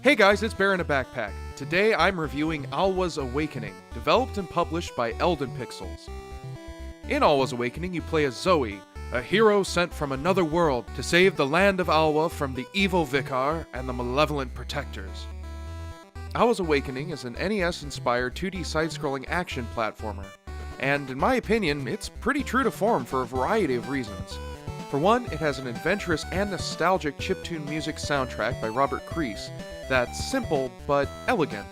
Hey guys, it's BearInABackpack. Today I'm reviewing Alwa's Awakening, developed and published by Elden Pixels. In Alwa's Awakening, you play as Zoe, a hero sent from another world to save the land of Alwa from the evil Vicar and the malevolent protectors. Alwa's Awakening is an NES-inspired 2D side-scrolling action platformer, and in my opinion, it's pretty true to form for a variety of reasons. For one, it has an adventurous and nostalgic chiptune music soundtrack by Robert Kreis that's simple but elegant,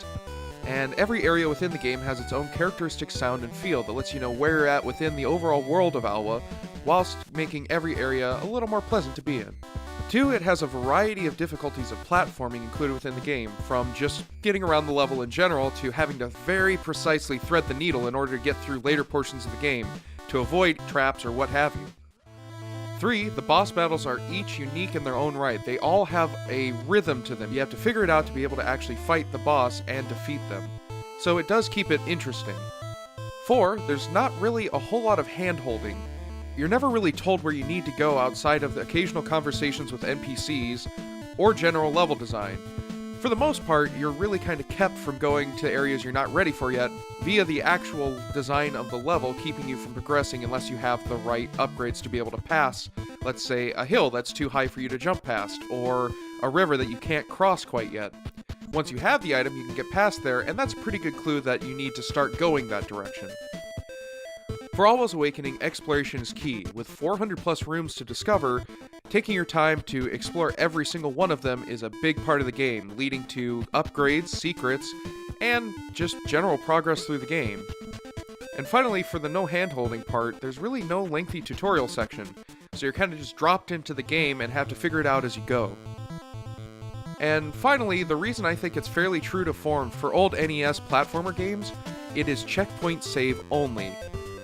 and every area within the game has its own characteristic sound and feel that lets you know where you're at within the overall world of Alwa, whilst making every area a little more pleasant to be in. 2, it has a variety of difficulties of platforming included within the game, from just getting around the level in general to having to very precisely thread the needle in order to get through later portions of the game, to avoid traps or what have you. 3, the boss battles are each unique in their own right. They all have a rhythm to them. You have to figure it out to be able to actually fight the boss and defeat them. So it does keep it interesting. 4, there's not really a whole lot of hand-holding. You're never really told where you need to go outside of the occasional conversations with NPCs or general level design. For the most part, you're really kind of kept from going to areas you're not ready for yet via the actual design of the level, keeping you from progressing unless you have the right upgrades to be able to pass, let's say, a hill that's too high for you to jump past, or a river that you can't cross quite yet. Once you have the item, you can get past there, and that's a pretty good clue that you need to start going that direction. For Alwa's Awakening, exploration is key. With 400 plus rooms to discover, taking your time to explore every single one of them is a big part of the game, leading to upgrades, secrets, and just general progress through the game. And finally, for the no hand-holding part, there's really no lengthy tutorial section, so you're kind of just dropped into the game and have to figure it out as you go. And finally, the reason I think it's fairly true to form for old NES platformer games, it is checkpoint save only.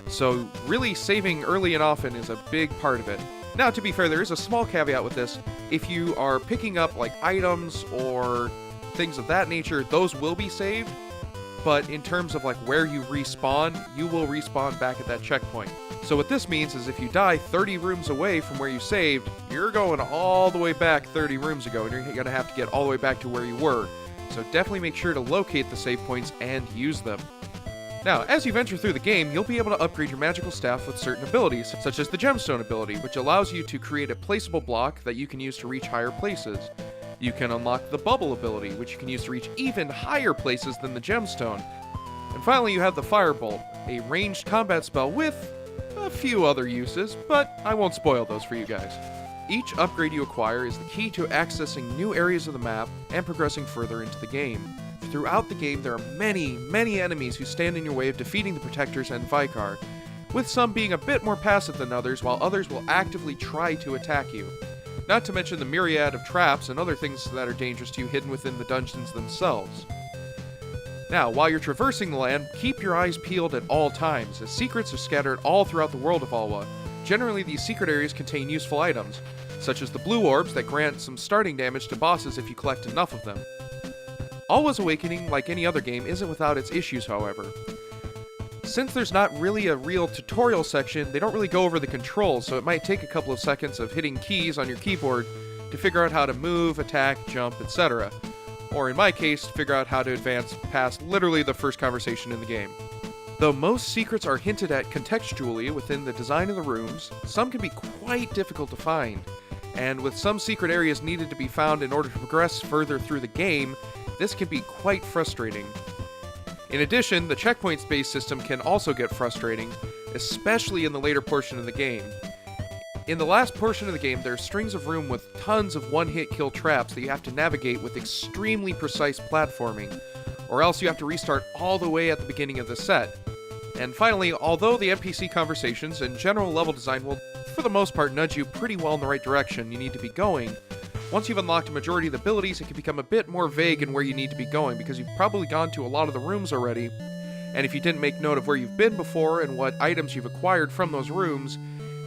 So really saving early and often is a big part of it. Now, to be fair, there is a small caveat with this. If you are picking up like items or things of that nature, those will be saved. But in terms of like where you respawn, you will respawn back at that checkpoint. So what this means is if you die 30 rooms away from where you saved, you're going all the way back 30 rooms ago, and you're going to have to get all the way back to where you were. So definitely make sure to locate the save points and use them. Now, as you venture through the game, you'll be able to upgrade your magical staff with certain abilities, such as the Gemstone ability, which allows you to create a placeable block that you can use to reach higher places. You can unlock the Bubble ability, which you can use to reach even higher places than the Gemstone. And finally, you have the Firebolt, a ranged combat spell with a few other uses, but I won't spoil those for you guys. Each upgrade you acquire is the key to accessing new areas of the map and progressing further into the game. Throughout the game, there are many enemies who stand in your way of defeating the Protectors and Vicar, with some being a bit more passive than others, while others will actively try to attack you. Not to mention the myriad of traps and other things that are dangerous to you hidden within the dungeons themselves. Now, while you're traversing the land, keep your eyes peeled at all times, as secrets are scattered all throughout the world of Alwa. Generally, these secret areas contain useful items, such as the blue orbs that grant some starting damage to bosses if you collect enough of them. Alwa's Awakening, like any other game, isn't without its issues, however. Since there's not really a real tutorial section, they don't really go over the controls, so it might take a couple of seconds of hitting keys on your keyboard to figure out how to move, attack, jump, etc. Or in my case, figure out how to advance past literally the first conversation in the game. Though most secrets are hinted at contextually within the design of the rooms, some can be quite difficult to find. And with some secret areas needed to be found in order to progress further through the game, this can be quite frustrating. In addition, the checkpoints-based system can also get frustrating, especially in the later portion of the game. In the last portion of the game, there are strings of room with tons of one-hit kill traps that you have to navigate with extremely precise platforming, or else you have to restart all the way at the beginning of the set. And finally, although the NPC conversations and general level design will, for the most part, nudge you pretty well in the right direction you need to be going, once you've unlocked a majority of the abilities, it can become a bit more vague in where you need to be going, because you've probably gone to a lot of the rooms already, and if you didn't make note of where you've been before and what items you've acquired from those rooms,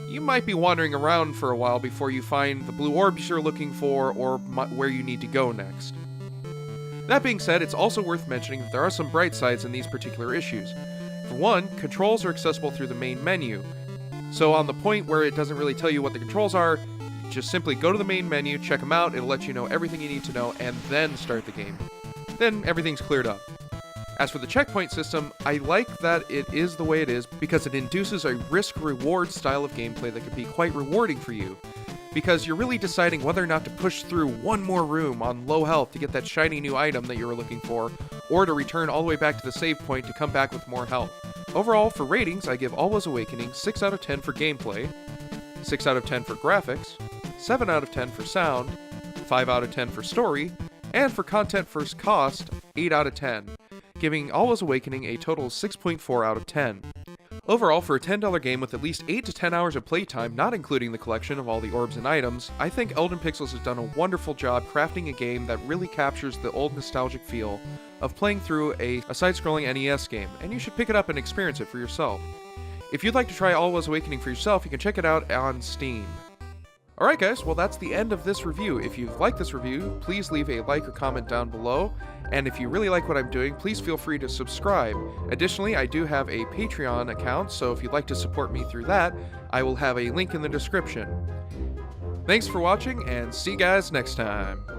you might be wandering around for a while before you find the blue orbs you're looking for or where you need to go next. That being said, it's also worth mentioning that there are some bright sides in these particular issues. For one, controls are accessible through the main menu, so on the point where it doesn't really tell you what the controls are, Just simply go to the main menu, check them out, it'll let you know everything you need to know, and then start the game. Then everything's cleared up. As for the checkpoint system, I like that it is the way it is because it induces a risk-reward style of gameplay that can be quite rewarding for you. Because you're really deciding whether or not to push through one more room on low health to get that shiny new item that you were looking for, or to return all the way back to the save point to come back with more health. Overall, for ratings, I give Alwa's Awakening 6 out of 10 for gameplay, 6 out of 10 for graphics, 7 out of 10 for sound, 5 out of 10 for story, and for content first cost, 8 out of 10. Giving Alwa's Awakening a total of 6.4 out of 10. Overall, for a $10 game with at least 8 to 10 hours of playtime, not including the collection of all the orbs and items, I think Elden Pixels has done a wonderful job crafting a game that really captures the old nostalgic feel of playing through a side-scrolling NES game, and you should pick it up and experience it for yourself. If you'd like to try Alwa's Awakening for yourself, you can check it out on Steam. Alright guys, well that's the end of this review. If you've liked this review, please leave a like or comment down below. And if you really like what I'm doing, please feel free to subscribe. Additionally, I do have a Patreon account, so if you'd like to support me through that, I will have a link in the description. Thanks for watching, and see you guys next time.